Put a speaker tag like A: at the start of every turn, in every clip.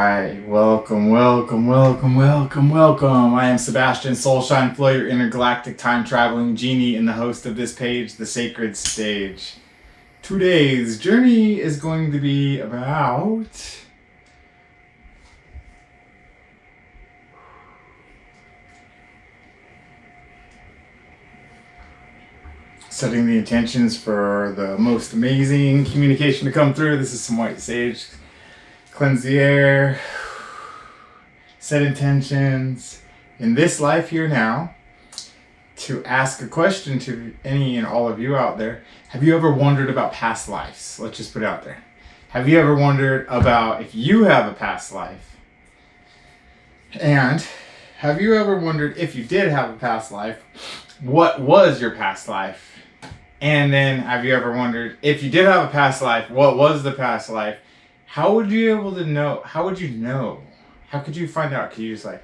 A: Alright, welcome. I am Sebastian Soulshine Flow, your intergalactic time-traveling genie and the host of this page, The Sacred Stage. Today's journey is going to be about setting the intentions for the most amazing communication to come through. This is some white sage. Cleanse the air, set intentions in this life here now, to ask a question to any and all of you out there. Have you ever wondered about past lives? Let's just put it out there. Have you ever wondered about if you have a past life? And have you ever wondered if you did have a past life, what was your past life? And then have you ever wondered if you did have a past life, what was the past life? How would you be able to know? How would you know? How could you find out? Could you just like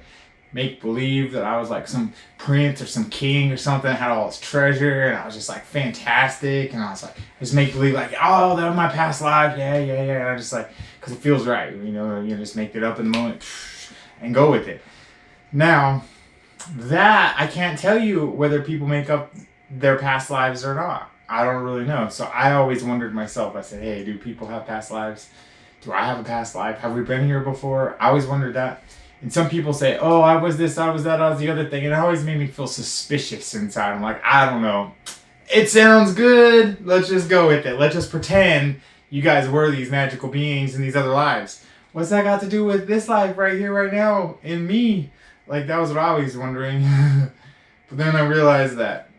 A: make believe that I was like some prince or some king or something, had all this treasure, and I was just like fantastic, and I was like, just make believe like, oh, that was my past life, yeah, and I just like, because it feels right, you just make it up in the moment and go with it. Now, that I can't tell you whether people make up their past lives or not. I don't really know. So I always wondered myself. I said, hey, do people have past lives? Do I have a past life? Have we been here before? I always wondered that. And some people say, oh, I was this, I was that, I was the other thing. And it always made me feel suspicious inside. I'm like, I don't know. It sounds good. Let's just go with it. Let's just pretend you guys were these magical beings in these other lives. What's that got to do with this life right here, right now, in me? Like, that was what I was wondering. But then I realized that,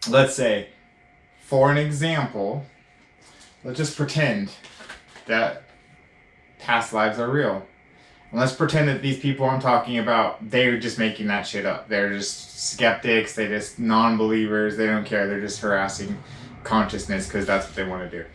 A: let's say, for an example, let's just pretend that past lives are real. And let's pretend that these people I'm talking about, they're just making that shit up. They're just skeptics, they just non-believers, they don't care, they're just harassing consciousness because that's what they want to do.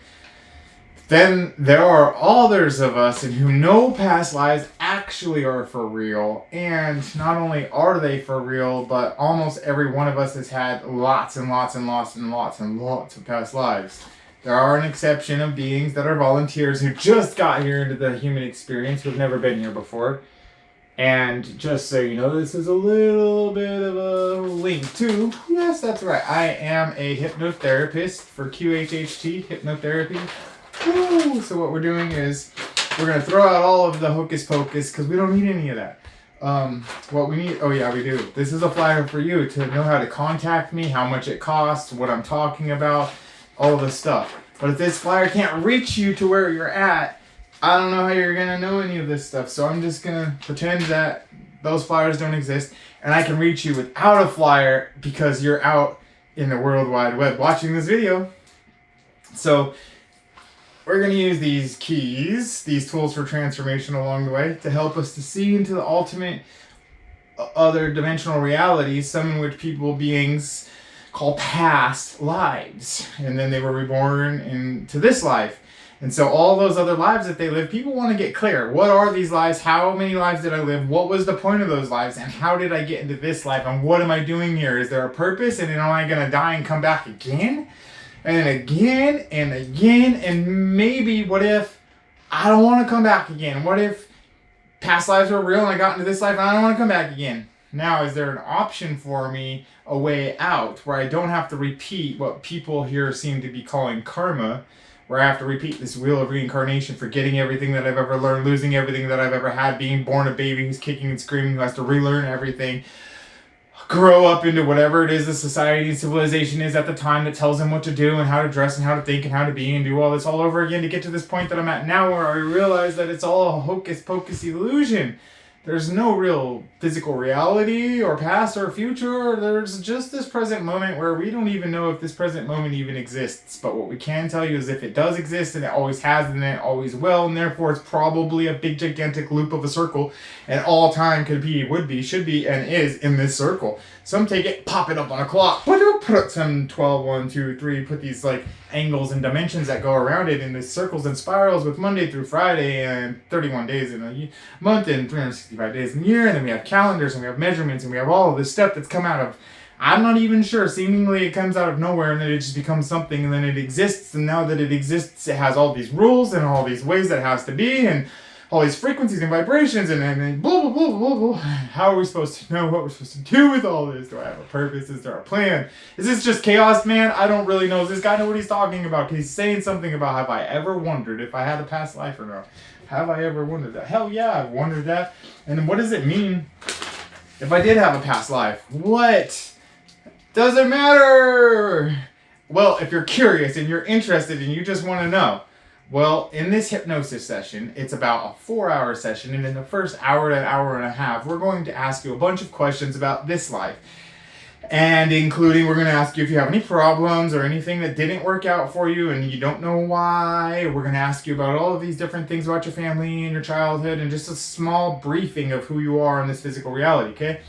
A: Then there are others of us who know past lives actually are for real, and not only are they for real, but almost every one of us has had lots and lots of past lives. There are an exception of beings that are volunteers who just got here into the human experience, who've never been here before. And just so you know, this is a little bit of a link to, yes, that's right, I am a hypnotherapist for QHHT, hypnotherapy. Woo! So what we're doing is, we're going to throw out all of the hocus pocus, because we don't need any of that. What we need, oh yeah, we do. This is a flyer for you to know how to contact me, how much it costs, what I'm talking about, all this stuff. But if this flyer can't reach you to where you're at, I don't know how you're going to know any of this stuff. So I'm just going to pretend that those flyers don't exist, and I can reach you without a flyer because you're out in the World Wide Web watching this video. So we're going to use these keys, these tools for transformation along the way, to help us to see into the ultimate other dimensional realities, some in which people, beings, call past lives. And then they were reborn into this life. And so all those other lives that they live, people want to get clear. What are these lives? How many lives did I live? What was the point of those lives? And how did I get into this life? And what am I doing here? Is there a purpose? And then am I going to die and come back again? And again, and again, and maybe what if I don't want to come back again? What if past lives were real and I got into this life and I don't want to come back again? Now, is there an option for me, a way out, where I don't have to repeat what people here seem to be calling karma, where I have to repeat this wheel of reincarnation, forgetting everything that I've ever learned, losing everything that I've ever had, being born a baby who's kicking and screaming, who has to relearn everything, grow up into whatever it is the society and civilization is at the time that tells him what to do and how to dress and how to think and how to be, and do all this all over again to get to this point that I'm at now, where I realize that it's all a hocus pocus illusion. There's no real physical reality or past or future. There's just this present moment where we don't even know if this present moment even exists. But what we can tell you is if it does exist, and it always has, and it always will, and therefore it's probably a big gigantic loop of a circle, and all time could be, would be, should be, and is in this circle. Some take it, pop it up on a clock, put some 12, 1, 2, 3, put these like angles and dimensions that go around it in these circles and spirals with Monday through Friday and 31 days in a month and 365 days in a year, and then we have calendars and we have measurements and we have all of this stuff that's come out of, I'm not even sure, seemingly it comes out of nowhere, and then it just becomes something, and then it exists, and now that it exists it has all these rules and all these ways that it has to be, and all these frequencies and vibrations and blah, blah, blah, blah, blah. How are we supposed to know what we're supposed to do with all this? Do I have a purpose? Is there a plan? Is this just chaos, man? I don't really know. Does this guy know what he's talking about? Because he's saying something about, have I ever wondered if I had a past life or not? Have I ever wondered that? Hell yeah, I've wondered that. And what does it mean if I did have a past life? What? Doesn't matter. Well, if you're curious and you're interested and you just want to know, well, in this hypnosis session, it's about a 4-hour session, and in the first hour to an hour and a half, we're going to ask you a bunch of questions about this life. And including, we're going to ask you if you have any problems or anything that didn't work out for you and you don't know why. We're going to ask you about all of these different things about your family and your childhood and just a small briefing of who you are in this physical reality, okay?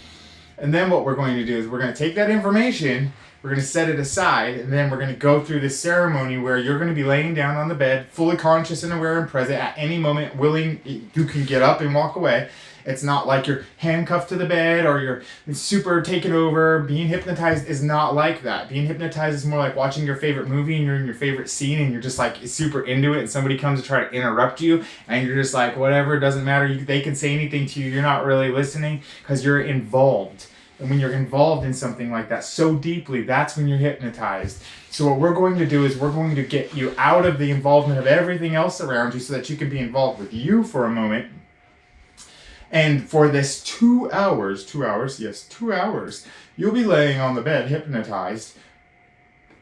A: And then what we're going to do is we're going to take that information, we're going to set it aside, and then we're going to go through this ceremony where you're going to be laying down on the bed, fully conscious and aware and present at any moment, willing, you can get up and walk away. It's not like you're handcuffed to the bed or you're super taken over. Being hypnotized is not like that. Being hypnotized is more like watching your favorite movie and you're in your favorite scene and you're just like super into it and somebody comes to try to interrupt you and you're just like, whatever, it doesn't matter. They can say anything to you. You're not really listening because you're involved. And when you're involved in something like that so deeply, that's when you're hypnotized. So what we're going to do is we're going to get you out of the involvement of everything else around you so that you can be involved with you for a moment. And for this 2 hours, you'll be laying on the bed hypnotized,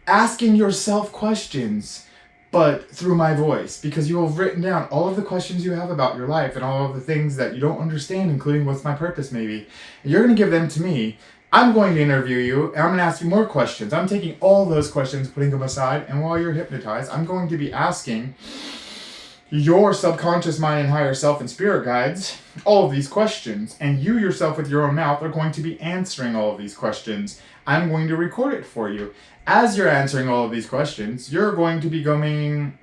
A: asking yourself questions, but through my voice, because you have written down all of the questions you have about your life and all of the things that you don't understand, including what's my purpose maybe. And you're going to give them to me. I'm going to interview you, and I'm going to ask you more questions. I'm taking all those questions, putting them aside, and while you're hypnotized, I'm going to be asking your subconscious mind and higher self and spirit guides all of these questions, and you yourself with your own mouth are going to be answering all of these questions. I'm going to record it for you. As you're answering all of these questions, you're going to be going,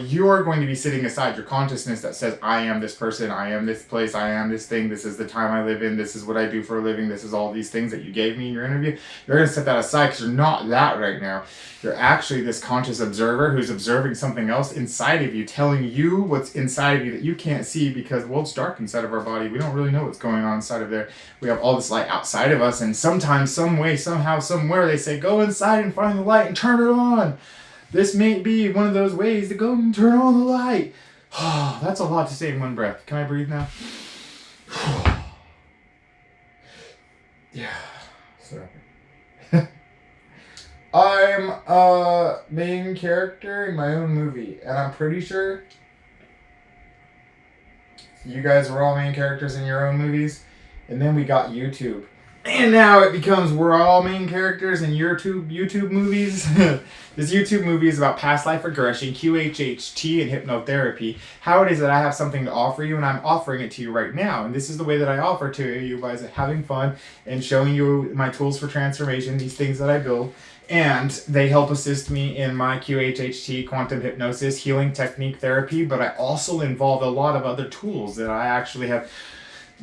A: you're going to be sitting aside your consciousness that says, I am this person, I am this place, I am this thing, this is the time I live in, this is what I do for a living, this is all these things that you gave me in your interview. You're going to set that aside because you're not that right now. You're actually this conscious observer who's observing something else inside of you, telling you what's inside of you that you can't see because, well, it's dark inside of our body. We don't really know what's going on inside of there. We have all this light outside of us, and sometimes, some way, somehow, somewhere, they say, go inside and find the light and turn it on. This may be one of those ways to go and turn on the light. Oh, that's a lot to say in one breath. Can I breathe now? Yeah. Sorry. I'm a main character in my own movie, and I'm pretty sure you guys were all main characters in your own movies, and then we got YouTube. And now it becomes we're all main characters in YouTube movies. This YouTube movie is about past life regression, QHHT, and hypnotherapy. How it is that I have something to offer you, and I'm offering it to you right now. And this is the way that I offer to you by having fun and showing you my tools for transformation, these things that I build. And they help assist me in my QHHT, quantum hypnosis, healing technique therapy. But I also involve a lot of other tools that I actually have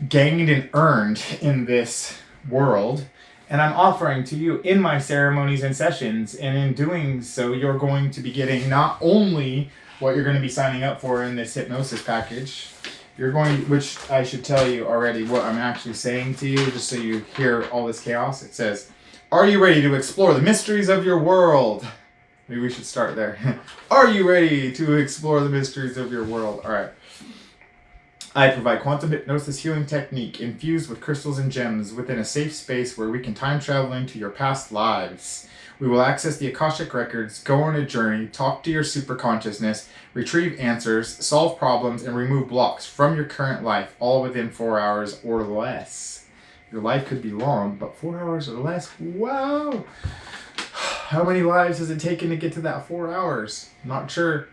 A: gained and earned in this world, and I'm offering to you in my ceremonies and sessions. And in doing so, you're going to be getting not only what you're going to be signing up for in this hypnosis package, which I should tell you already what I'm actually saying to you, just so you hear all this chaos. It says, are you ready to explore the mysteries of your world? Maybe we should start there. Are you ready to explore the mysteries of your world? All right. I provide quantum hypnosis healing technique infused with crystals and gems within a safe space where we can time travel into your past lives. We will access the Akashic records, go on a journey, talk to your superconsciousness, retrieve answers, solve problems, and remove blocks from your current life, all within 4 hours or less. Your life could be long, but 4 hours or less? Wow! How many lives has it taken to get to that 4 hours? Not sure.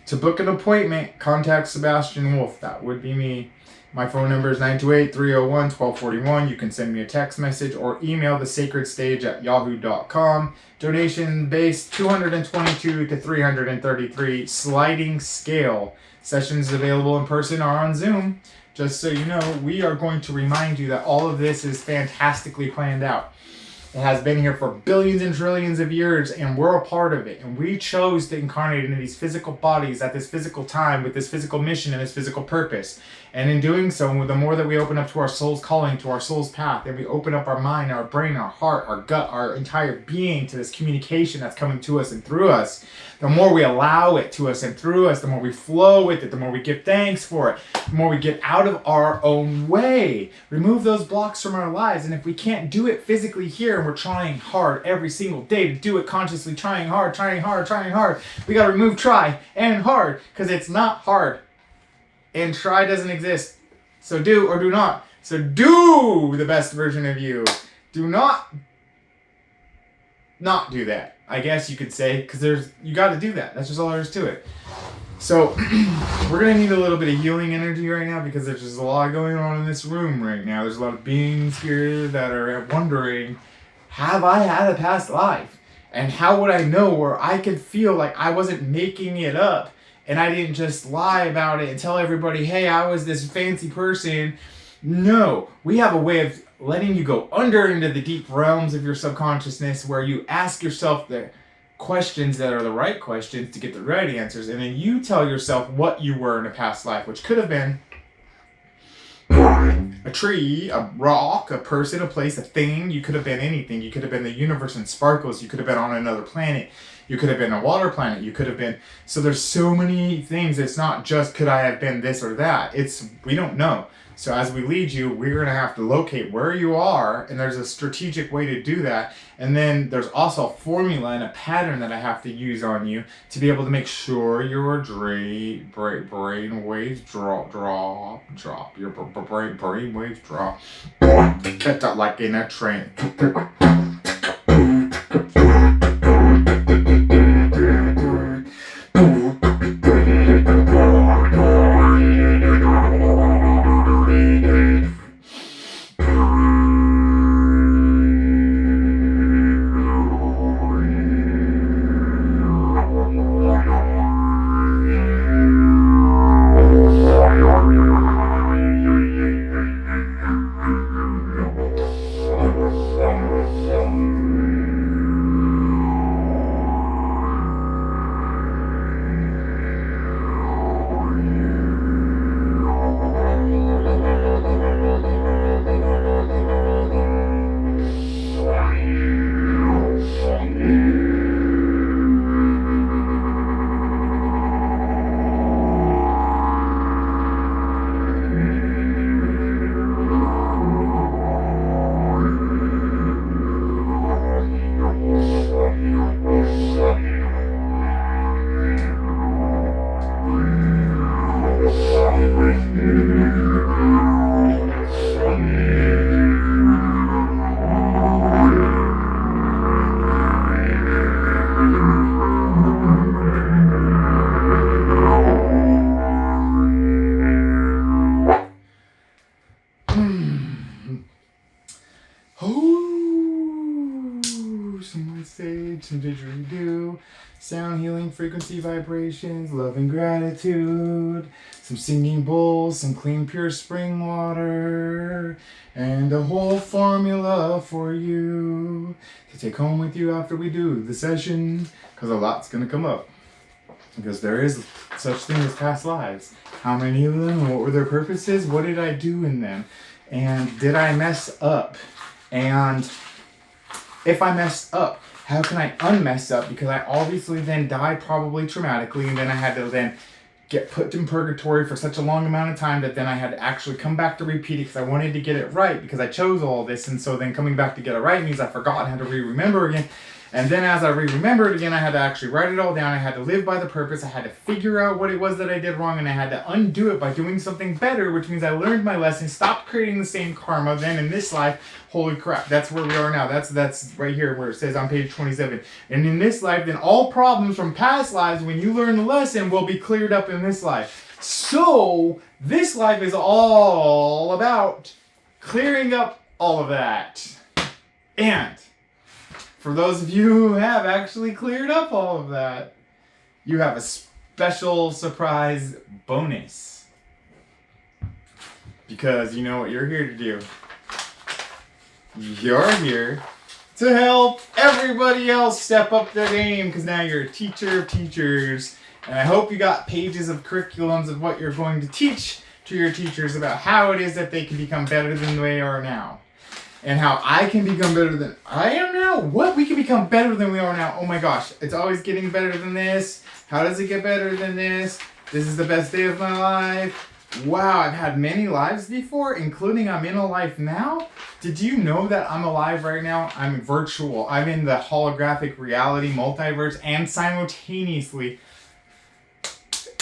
A: To book an appointment, contact Sebastian Wolf. That would be me. My phone number is 928-301-1241. You can send me a text message or email thesacredstage@yahoo.com. Donation base $222 to $333. Sliding scale. Sessions available in person or on Zoom. Just so you know, we are going to remind you that all of this is fantastically planned out. It has been here for billions and trillions of years, and we're a part of it. And we chose to incarnate into these physical bodies at this physical time with this physical mission and this physical purpose. And in doing so, the more that we open up to our soul's calling, to our soul's path, and we open up our mind, our brain, our heart, our gut, our entire being to this communication that's coming to us and through us, the more we allow it to us and through us, the more we flow with it, the more we give thanks for it, the more we get out of our own way. Remove those blocks from our lives. And if we can't do it physically here, and we're trying hard every single day to do it consciously, trying hard, we got to remove try and hard, because it's not hard. And try doesn't exist. So do or do not. So do the best version of you. Do not do that, I guess you could say, because you got to do that. That's just all there is to it. So we're going to need a little bit of healing energy right now, because there's just a lot going on in this room right now. There's a lot of beings here that are wondering, have I had a past life? And how would I know where I could feel like I wasn't making it up? And I didn't just lie about it and tell everybody, hey, I was this fancy person. No, we have a way of letting you go under into the deep realms of your subconsciousness, where you ask yourself the questions that are the right questions to get the right answers. And then you tell yourself what you were in a past life, which could have been a tree, a rock, a person, a place, a thing. You could have been anything. You could have been the universe in sparkles. You could have been on another planet. You could have been a water planet. You could have been... So there's so many things. It's not just could I have been this or that. We don't know. So as we lead you, we're going to have to locate where you are, and there's a strategic way to do that. And then there's also a formula and a pattern that I have to use on you to be able to make sure your brain waves drop. Your brain waves drop. Kept up like in a train. Some didgeridoo, sound healing, frequency vibrations, love and gratitude, some singing bowls, some clean pure spring water, and a whole formula for you to take home with you after we do the session, because a lot's going to come up. Because there is such thing as past lives. How many of them? What were their purposes? What did I do in them? And did I mess up? And if I messed up, how can I unmess up? Because I obviously then died probably traumatically, and then I had to then get put in purgatory for such a long amount of time that then I had to actually come back to repeat it because I wanted to get it right, because I chose all this. And so then coming back to get it right means I forgot and had to re-remember again. And then as I re-remembered again, I had to actually write it all down. I had to live by the purpose. I had to figure out what it was that I did wrong, and I had to undo it by doing something better, which means I learned my lesson, stopped creating the same karma. Then in this life, holy crap, that's where we are now. That's right here where it says on page 27. And in this life, then all problems from past lives, when you learn the lesson, will be cleared up in this life. So this life is all about clearing up all of that. And for those of you who have actually cleared up all of that, you have a special surprise bonus. Because you know what you're here to do. You're here to help everybody else step up their game, because now you're a teacher of teachers. And I hope you got pages of curriculums of what you're going to teach to your teachers about how it is that they can become better than they are now. And how I can become better than I am now. What? We can become better than we are now. Oh my gosh. It's always getting better than this. How does it get better than this? This is the best day of my life. Wow, I've had many lives before, including I'm in a life now. Did you know that I'm alive right now? I'm virtual. I'm in the holographic reality multiverse and simultaneously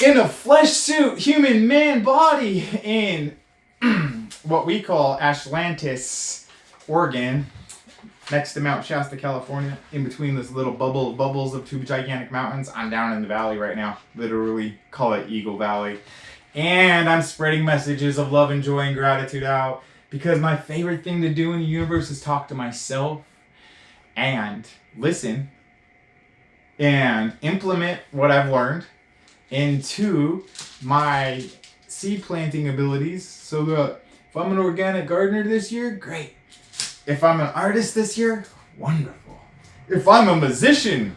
A: in a flesh suit, human man body in what we call Ashlantis, Oregon, next to Mount Shasta, California, in between this little bubbles of two gigantic mountains. I'm down in the valley right now, literally call it Eagle Valley. And I'm spreading messages of love and joy and gratitude out, because my favorite thing to do in the universe is talk to myself and listen and implement what I've learned into my seed planting abilities, so that if I'm an organic gardener this year, great. If I'm an artist this year, wonderful. If I'm a musician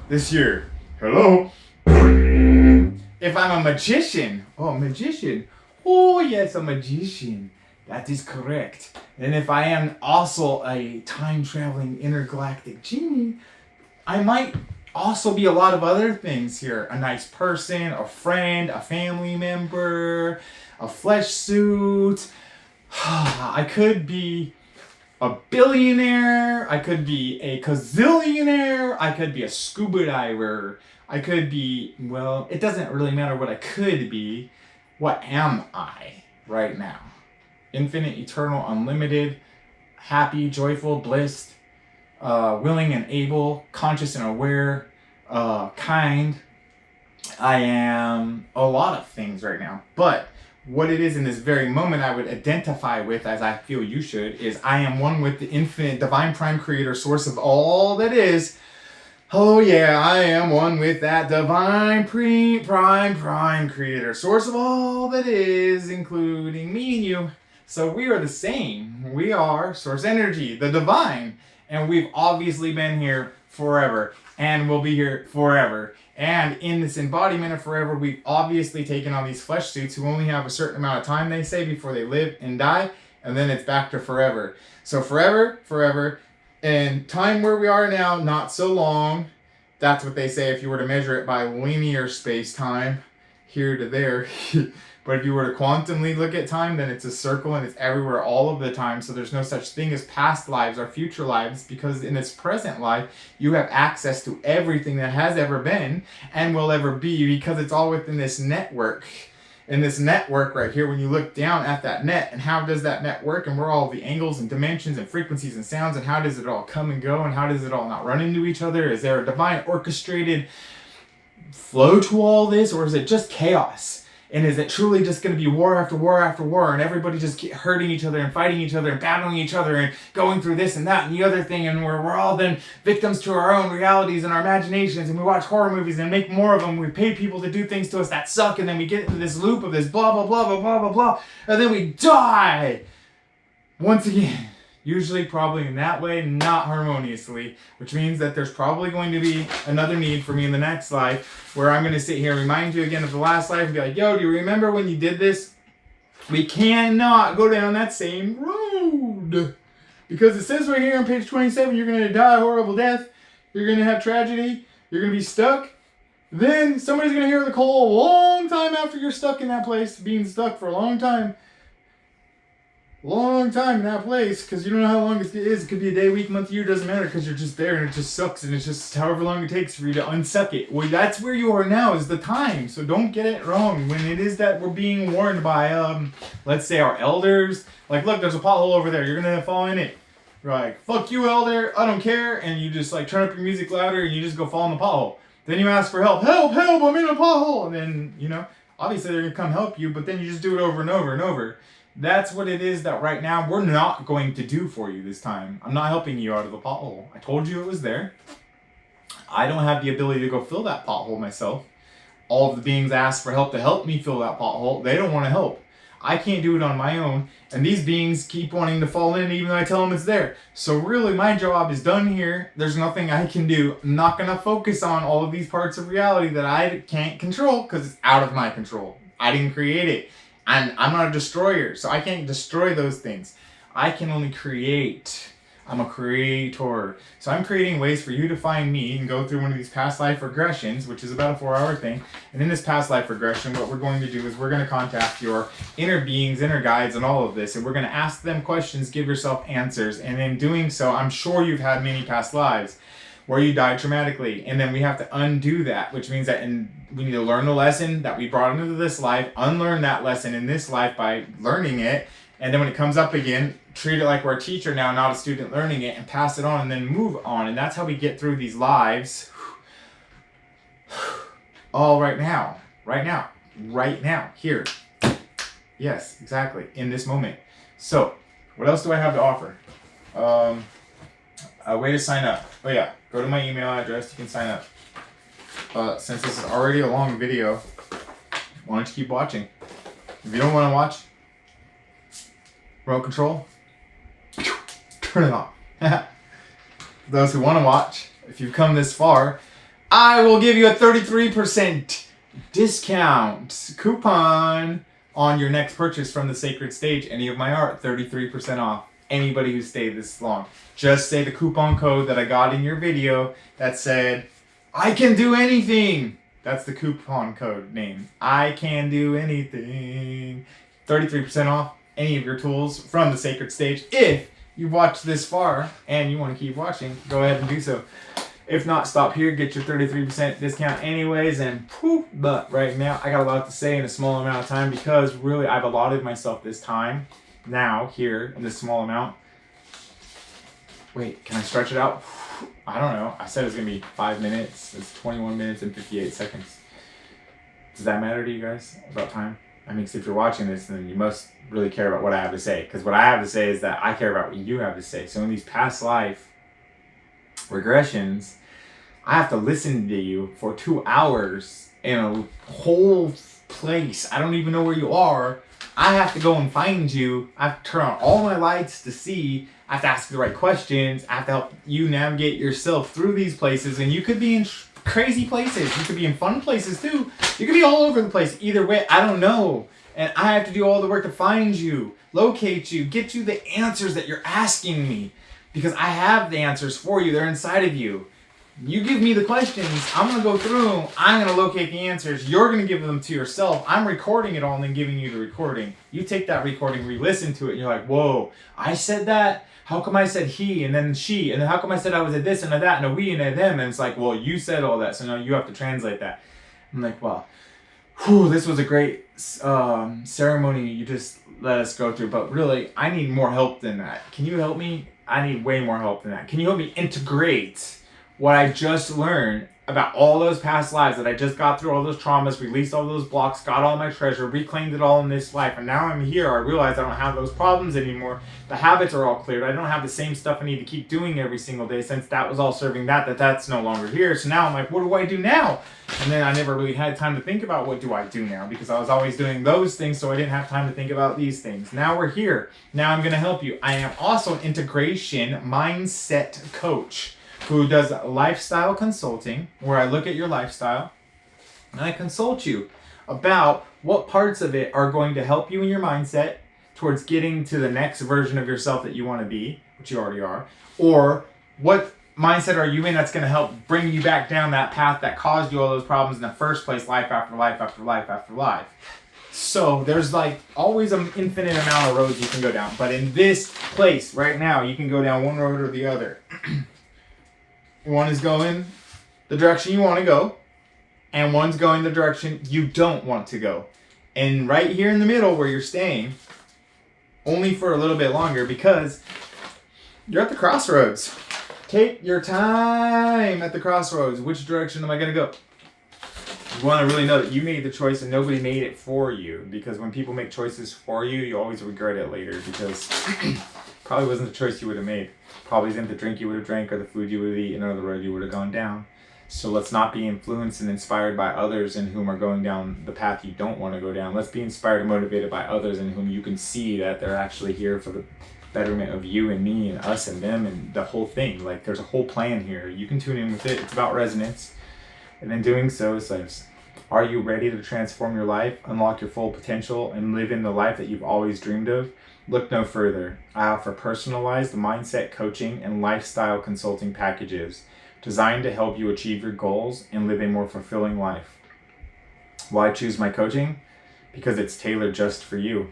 A: this year, hello. If I'm a magician, oh yes, a magician. That is correct. And if I am also a time-traveling intergalactic genie, I might also be a lot of other things here. A nice person, a friend, a family member, a flesh suit. I could be a billionaire. I could be a gazillionaire. I could be a scuba diver. I could be, well, it doesn't really matter what I could be. What am I right now? Infinite, eternal, unlimited, happy, joyful, blissed, willing and able, conscious and aware, kind. I am a lot of things right now. But what it is in this very moment I would identify with, as I feel you should, is I am one with the infinite, divine, prime creator, source of all that is. Oh yeah, I am one with that divine, prime creator, source of all that is, including me and you. So we are the same. We are source energy, the divine. And we've obviously been here forever and will be here forever. And in this embodiment of forever, we've obviously taken on these flesh suits who only have a certain amount of time, they say, before they live and die. And then it's back to forever. So forever. And time where we are now, not so long. That's what they say if you were to measure it by linear space-time, here to there. But if you were to quantumly look at time, then it's a circle and it's everywhere all of the time. So there's no such thing as past lives or future lives, because in this present life, you have access to everything that has ever been and will ever be, because it's all within this network. And this network right here, when you look down at that net, and how does that net work, and where are all the angles and dimensions and frequencies and sounds, and how does it all come and go, and how does it all not run into each other? Is there a divine orchestrated flow to all this, or is it just chaos? And is it truly just going to be war after war after war, and everybody just hurting each other and fighting each other and battling each other and going through this and that and the other thing, and we're all then victims to our own realities and our imaginations, and we watch horror movies and make more of them. We pay people to do things to us that suck, and then we get into this loop of this blah, blah, blah, blah, blah, blah, blah, and then we die once again. Usually probably in that way, not harmoniously, which means that there's probably going to be another need for me in the next life, where I'm going to sit here and remind you again of the last life and be like, yo, do you remember when you did this? We cannot go down that same road, because it says right here on page 27, you're going to die a horrible death, you're going to have tragedy, you're going to be stuck. Then somebody's going to hear the call a long time after you're stuck in that place, being stuck for a long time in that place, because you don't know how long it is. It could be a day, week, month, year, doesn't matter, because you're just there and it just sucks, and it's just however long it takes for you to unsuck it. Well, that's where you are now, is the time. So don't get it wrong when it is that we're being warned by, let's say, our elders. Like, look, there's a pothole over there, you're gonna fall in it. You're like, fuck you, elder, I don't care, and you just like turn up your music louder and you just go fall in the pothole. Then you ask for help, I'm in a pothole, and then, you know, obviously they're gonna come help you, but then you just do it over and over and over. That's what it is that right now we're not going to do for you this time. I'm not helping you out of the pothole. I told you it was there. I don't have the ability to go fill that pothole myself. All of the beings ask for help to help me fill that pothole. They don't want to help. I can't do it on my own. And these beings keep wanting to fall in even though I tell them it's there. So really my job is done here. There's nothing I can do. I'm not going to focus on all of these parts of reality that I can't control because it's out of my control. I didn't create it. And I'm not a destroyer, so I can't destroy those things. I can only create. I'm a creator. So I'm creating ways for you to find me and go through one of these past life regressions, which is about a 4-hour thing. And in this past life regression, what we're going to do is we're going to contact your inner beings, inner guides, and all of this. And we're going to ask them questions, give yourself answers. And in doing so, I'm sure you've had many past lives where you died traumatically. And then we have to undo that, which means that we need to learn the lesson that we brought into this life, unlearn that lesson in this life by learning it. And then when it comes up again, treat it like we're a teacher now, not a student learning it, and pass it on and then move on. And that's how we get through these lives all right now, here. Yes, exactly, in this moment. So, what else do I have to offer? A way to sign up. Oh yeah, go to my email address, you can sign up. Since this is already a long video, why don't you keep watching? If you don't want to watch, remote control, turn it off. Those who want to watch, if you've come this far, I will give you a 33% discount coupon on your next purchase from the Sacred Stage. Any of my art, 33% off. Anybody who stayed this long. Just say the coupon code that I got in your video that said, I can do anything. That's the coupon code name. I can do anything. 33% off any of your tools from the Sacred Stage. If you've watched this far and you want to keep watching, go ahead and do so. If not, stop here, get your 33% discount anyways, and poof. But right now, I got a lot to say in a small amount of time because really I've allotted myself this time now here in this small amount. Wait, can I stretch it out? I don't know. I said it was going to be 5 minutes. It's 21 minutes and 58 seconds. Does that matter to you guys about time? I mean, if you're watching this, then you must really care about what I have to say. Because what I have to say is that I care about what you have to say. So in these past life regressions, I have to listen to you for 2 hours in a whole place. I don't even know where you are. I have to go and find you. I have to turn on all my lights to see. I have to ask the right questions. I have to help you navigate yourself through these places. And you could be in crazy places. You could be in fun places too. You could be all over the place. Either way, I don't know. And I have to do all the work to find you, locate you, get you the answers that you're asking me. Because I have the answers for you. They're inside of you. You give me the questions. I'm going to go through them. I'm going to locate the answers. You're going to give them to yourself. I'm recording it all and then giving you the recording. You take that recording, re-listen to it, and you're like, whoa, I said that? How come I said he and then she? And then how come I said I was a this and a that and a we and a them? And it's like, well, you said all that, so now you have to translate that. I'm like, well, this was a great ceremony you just let us go through. But really, I need more help than that. Can you help me? I need way more help than that. Can you help me integrate what I just learned about all those past lives that I just got through, all those traumas, released all those blocks, got all my treasure, reclaimed it all in this life, and now I'm here. I realize I don't have those problems anymore. The habits are all cleared. I don't have the same stuff I need to keep doing every single day since that was all serving that's no longer here. So now I'm like, what do I do now? And then I never really had time to think about what do I do now because I was always doing those things, so I didn't have time to think about these things. Now we're here. Now I'm going to help you. I am also an integration mindset coach who does lifestyle consulting, where I look at your lifestyle and I consult you about what parts of it are going to help you in your mindset towards getting to the next version of yourself that you want to be, which you already are, or what mindset are you in that's going to help bring you back down that path that caused you all those problems in the first place, life after life after life after life. So there's like always an infinite amount of roads you can go down, but in this place right now, you can go down one road or the other. One is going the direction you want to go, and one's going the direction you don't want to go. And right here in the middle where you're staying, only for a little bit longer because you're at the crossroads. Take your time at the crossroads. Which direction am I going to go? You want to really know that you made the choice and nobody made it for you, because when people make choices for you, you always regret it later because probably wasn't the choice you would have made. Probably isn't the drink you would have drank or the food you would have eaten or the road you would have gone down. So let's not be influenced and inspired by others in whom are going down the path you don't want to go down. Let's be inspired and motivated by others in whom you can see that they're actually here for the betterment of you and me and us and them and the whole thing. Like, there's a whole plan here. You can tune in with it. It's about resonance. And in doing so, it's like, are you ready to transform your life, unlock your full potential, and live in the life that you've always dreamed of? Look no further. I offer personalized mindset coaching and lifestyle consulting packages designed to help you achieve your goals and live a more fulfilling life. Why choose my coaching? Because it's tailored just for you.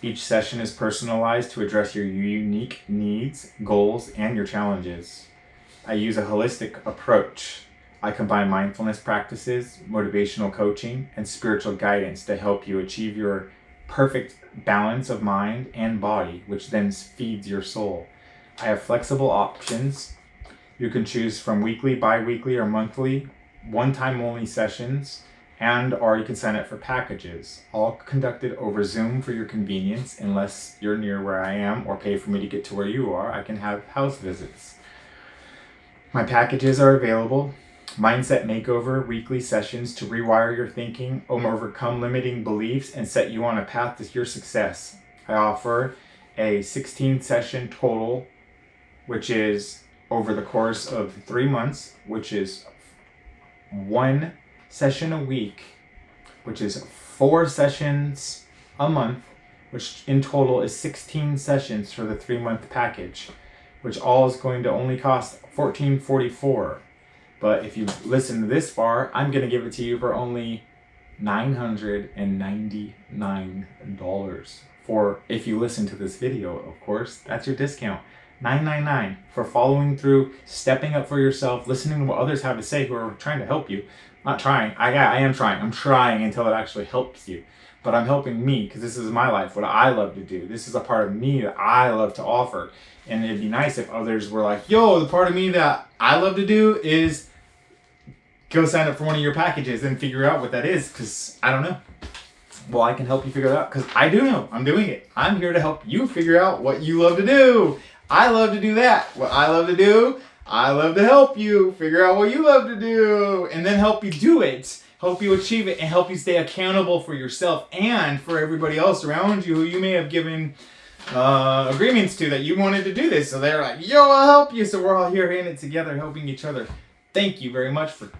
A: Each session is personalized to address your unique needs, goals, and your challenges. I use a holistic approach. I combine mindfulness practices, motivational coaching, and spiritual guidance to help you achieve your perfect balance of mind and body, which then feeds your soul. I have flexible options. You can choose from weekly, bi-weekly, or monthly, one-time only sessions, or you can sign up for packages, all conducted over Zoom for your convenience. Unless you're near where I am or pay for me to get to where you are, I can have house visits. My packages are available. Mindset Makeover weekly sessions to rewire your thinking, overcome limiting beliefs, and set you on a path to your success. I offer a 16 session total, which is over the course of 3 months, which is 1 session a week, which is 4 sessions a month, which in total is 16 sessions for the 3-month package, which all is going to only cost $14.44. But if you listen to this far, I'm going to give it to you for only $999 for, if you listen to this video, of course, that's your discount. $999 for following through, stepping up for yourself, listening to what others have to say who are trying to help you. Not trying. I am trying. I'm trying until it actually helps you. But I'm helping me because this is my life, what I love to do. This is a part of me that I love to offer. And it'd be nice if others were like, yo, the part of me that I love to do is go sign up for one of your packages and figure out what that is, because I don't know. Well, I can help you figure it out because I do know. I'm doing it. I'm here to help you figure out what you love to do. I love to do that. What I love to do, I love to help you figure out what you love to do and then help you do it, help you achieve it, and help you stay accountable for yourself and for everybody else around you who you may have given agreements to that you wanted to do this. So they're like, yo, I'll help you. So we're all here in it together, helping each other. Thank you very much for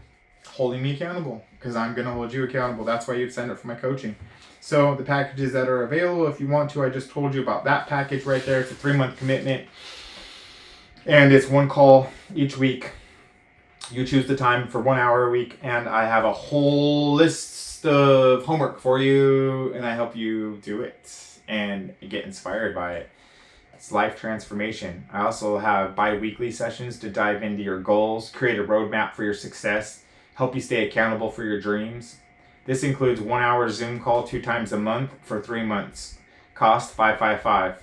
A: holding me accountable, because I'm going to hold you accountable. That's why you'd sign up for my coaching. So the packages that are available, if you want to, I just told you about that package right there. It's a 3-month commitment, and it's 1 call each week. You choose the time for 1 hour a week, and I have a whole list of homework for you, and I help you do it and get inspired by it. It's life transformation. I also have bi-weekly sessions to dive into your goals, create a roadmap for your success, help you stay accountable for your dreams. This includes 1 hour Zoom call 2 times a month for 3 months. Cost $555.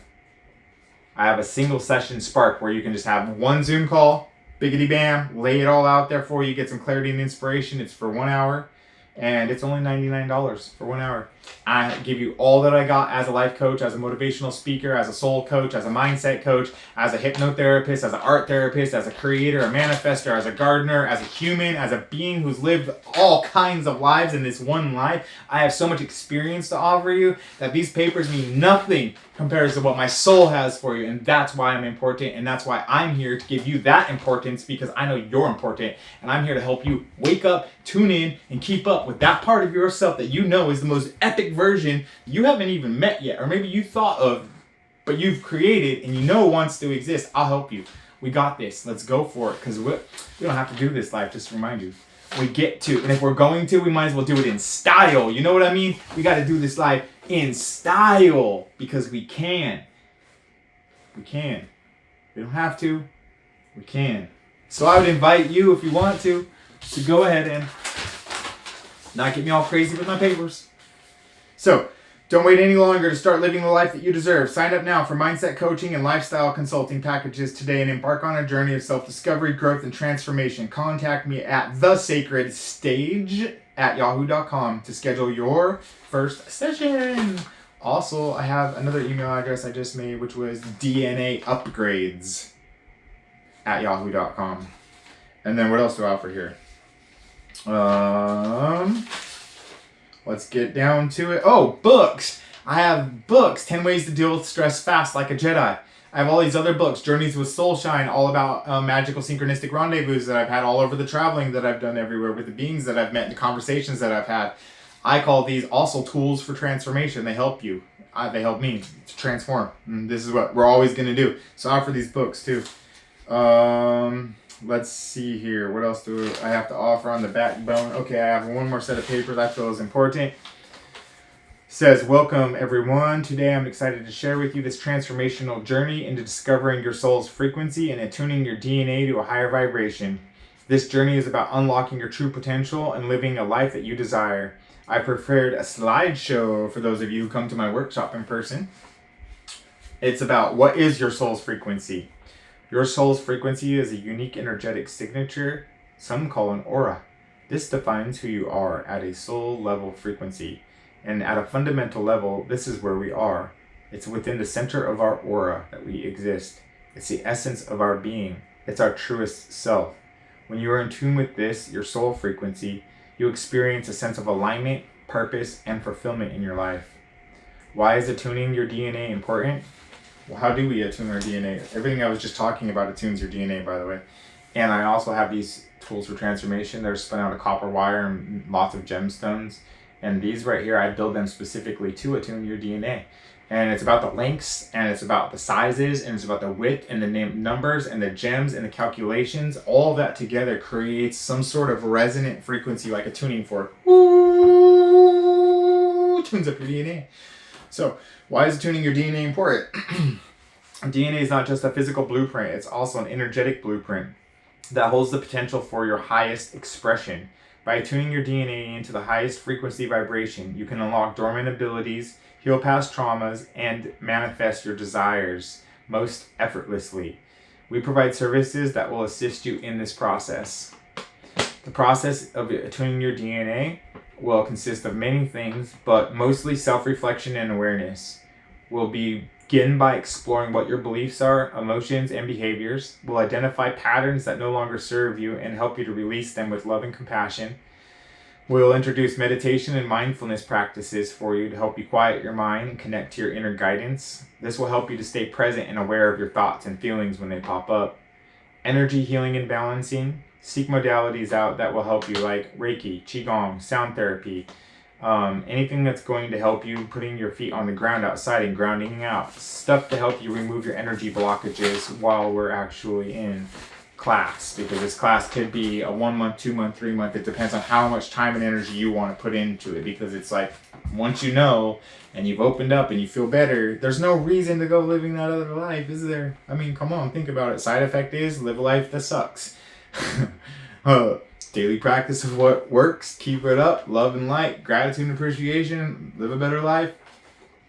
A: I have a single session Spark where you can just have 1 Zoom call, biggity bam, lay it all out there for you, get some clarity and inspiration. It's for 1 hour, and it's only $99 for 1 hour. I give you all that I got as a life coach, as a motivational speaker, as a soul coach, as a mindset coach, as a hypnotherapist, as an art therapist, as a creator, a manifestor, as a gardener, as a human, as a being who's lived all kinds of lives in this one life. I have so much experience to offer you that these papers mean nothing compared to what my soul has for you. And that's why I'm important, and that's why I'm here to give you that importance, because I know you're important, and I'm here to help you wake up, tune in, and keep up with that part of yourself that you know is the most epic version you haven't even met yet, or maybe you thought of, but you've created and you know wants to exist. I'll help you. We got this. Let's go for it, because we don't have to do this life, just to remind you. We get to, and if we're going to, we might as well do it in style. You know what I mean? We got to do this life in style, because we can. We can. We don't have to. We can. So I would invite you, if you want to go ahead and not get me all crazy with my papers. So, don't wait any longer to start living the life that you deserve. Sign up now for mindset coaching and lifestyle consulting packages today and embark on a journey of self-discovery, growth, and transformation. Contact me at thesacredstage@yahoo.com to schedule your first session. Also, I have another email address I just made, which was DNAupgrades@yahoo.com. And then what else do I offer here? Let's get down to it. Oh, books. I have books. 10 Ways to Deal with Stress Fast Like a Jedi. I have all these other books. Journeys with Soulshine, all about magical synchronistic rendezvous that I've had all over the traveling that I've done everywhere with the beings that I've met and the conversations that I've had. I call these also tools for transformation. They help you. They help me to transform. And this is what we're always going to do. So I offer these books too. Let's see here. What else do I have to offer on the backbone? Okay, I have one more set of papers I feel is important. It says, welcome everyone. Today I'm excited to share with you this transformational journey into discovering your soul's frequency and attuning your DNA to a higher vibration. This journey is about unlocking your true potential and living a life that you desire. I prepared a slideshow for those of you who come to my workshop in person. It's about what is your soul's frequency. Your soul's frequency is a unique energetic signature some call an aura. This defines who you are at a soul level frequency. And at a fundamental level, this is where we are. It's within the center of our aura that we exist. It's the essence of our being. It's our truest self. When you are in tune with this, your soul frequency, you experience a sense of alignment, purpose, and fulfillment in your life. Why is attuning your DNA important? Well, how do we attune our DNA? Everything I was just talking about attunes your DNA, by the way. And I also have these tools for transformation. They're spun out of copper wire and lots of gemstones. And these right here, I build them specifically to attune your DNA. And it's about the lengths, and it's about the sizes, and it's about the width, and the numbers, and the gems, and the calculations. All of that together creates some sort of resonant frequency, like a tuning fork. Ooh, tunes up your DNA. So, why is tuning your DNA important? DNA is not just a physical blueprint, it's also an energetic blueprint that holds the potential for your highest expression. By tuning your DNA into the highest frequency vibration, you can unlock dormant abilities, heal past traumas, and manifest your desires most effortlessly. We provide services that will assist you in this process. The process of attuning your DNA will consist of many things, but mostly self-reflection and awareness. We'll begin by exploring what your beliefs are, emotions, and behaviors. We'll identify patterns that no longer serve you and help you to release them with love and compassion. We'll introduce meditation and mindfulness practices for you to help you quiet your mind and connect to your inner guidance. This will help you to stay present and aware of your thoughts and feelings when they pop up. Energy healing and balancing. Seek modalities out that will help you, like Reiki, Qigong, sound therapy, anything that's going to help you putting your feet on the ground outside and grounding out. Stuff to help you remove your energy blockages while we're actually in class, because this class could be a 1 month, 2 month, 3 month. It depends on how much time and energy you want to put into it, because it's like once you know and you've opened up and you feel better, there's no reason to go living that other life, is there? I mean, come on, think about it. Side effect is live a life that sucks. Daily practice of what works. Keep it up. Love and light. Gratitude and appreciation. Live a better life.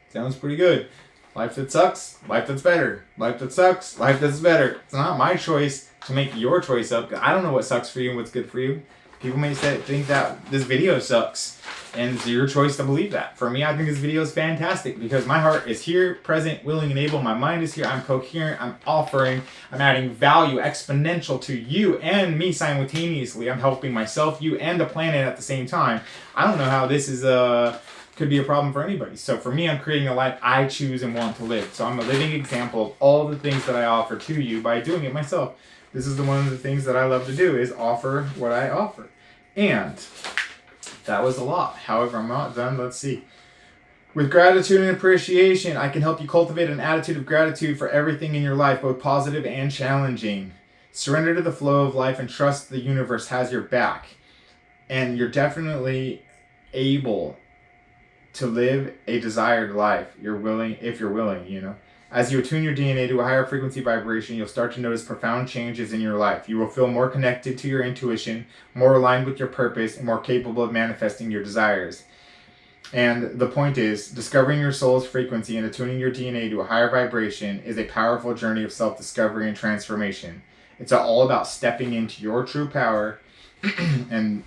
A: Sounds pretty good. Life that sucks. Life that's better. Life that sucks. Life that's better. It's not my choice to make your choice up. I don't know what sucks for you and what's good for you. People may think that this video sucks, and it's your choice to believe that. For me, I think this video is fantastic because my heart is here, present, willing, and able. My mind is here. I'm coherent. I'm offering. I'm adding value exponential to you and me simultaneously. I'm helping myself, you, and the planet at the same time. I don't know how this is could be a problem for anybody. So for me, I'm creating a life I choose and want to live. So I'm a living example of all the things that I offer to you by doing it myself. This is one of the things that I love to do, is offer what I offer. And that was a lot. However, I'm not done. Let's see. With gratitude and appreciation, I can help you cultivate an attitude of gratitude for everything in your life, both positive and challenging. Surrender to the flow of life and trust the universe has your back. And you're definitely able to live a desired life. If you're willing, you know. As you attune your DNA to a higher frequency vibration, you'll start to notice profound changes in your life. You will feel more connected to your intuition, more aligned with your purpose, and more capable of manifesting your desires. And the point is, discovering your soul's frequency and attuning your DNA to a higher vibration is a powerful journey of self-discovery and transformation. It's all about stepping into your true power and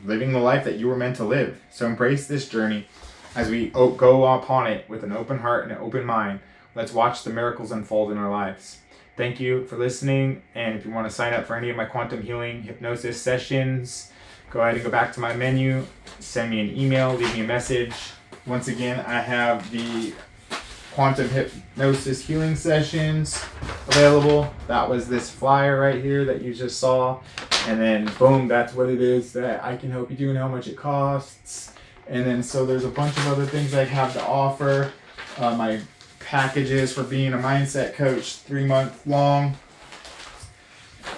A: living the life that you were meant to live. So embrace this journey as we go upon it with an open heart and an open mind. Let's watch the miracles unfold in our lives. Thank you for listening. And if you want to sign up for any of my quantum healing hypnosis sessions, go ahead and go back to my menu, send me an email, leave me a message. Once again, I have the quantum hypnosis healing sessions available. That was this flyer right here that you just saw. And then boom, that's what it is that I can help you do and how much it costs. And then so there's a bunch of other things I have to offer. My packages for being a mindset coach, 3-month long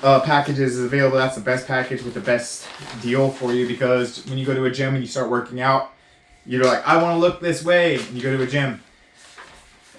A: packages is available. That's the best package with the best deal for you, because when you go to a gym and you start working out, you're like, I want to look this way, and you go to a gym.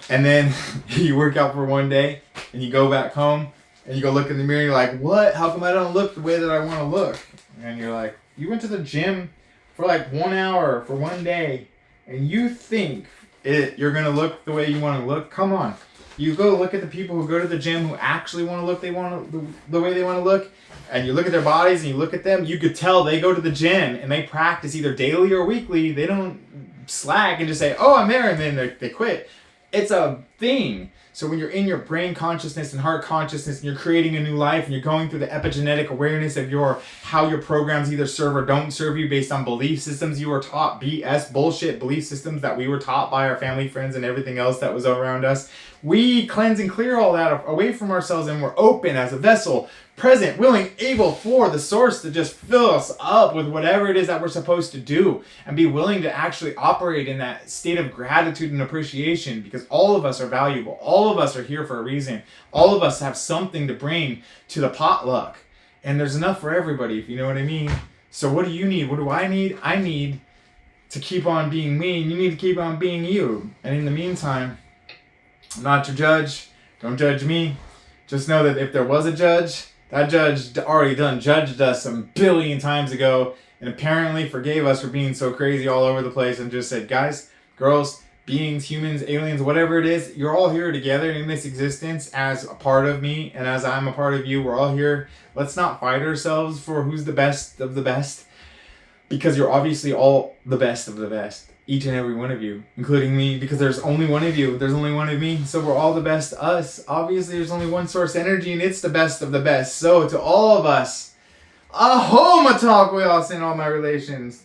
A: And then you work out for one day and you go back home and you go look in the mirror and you're like, what? How come I don't look the way that I want to look? And you're like, you went to the gym for like 1 hour for one day and you think you're going to look the way you want to look? Come on. You go look at the people who go to the gym who actually want to look the way they want to look, and you look at their bodies and you look at them, you could tell they go to the gym and they practice either daily or weekly. They don't slack and just say, oh, I'm there, and then they quit. It's a thing. So when you're in your brain consciousness and heart consciousness and you're creating a new life and you're going through the epigenetic awareness of how your programs either serve or don't serve you based on belief systems you were taught, BS, bullshit belief systems that we were taught by our family, friends, and everything else that was around us, we cleanse and clear all that away from ourselves, and we're open as a vessel, present, willing, able for the source to just fill us up with whatever it is that we're supposed to do, and be willing to actually operate in that state of gratitude and appreciation, because all of us are valuable. All of us are here for a reason. All of us have something to bring to the potluck, and there's enough for everybody, if you know what I mean. So what do you need? What do I need? I need to keep on being me, and you need to keep on being you. And in the meantime, I'm not your judge. Don't judge me. Just know that if there was a judge, that judge already judged us some billion times ago, and apparently forgave us for being so crazy all over the place, and just said, guys, girls, beings, humans, aliens, whatever it is, you're all here together in this existence as a part of me, and as I'm a part of you. We're all here. Let's not fight ourselves for who's the best of the best, because you're obviously all the best of the best. Each and every one of you, including me, because there's only one of you, there's only one of me, so we're all the best us. Obviously, there's only one source energy, and it's the best of the best. So to all of us, ahoma talk we all in all my relations.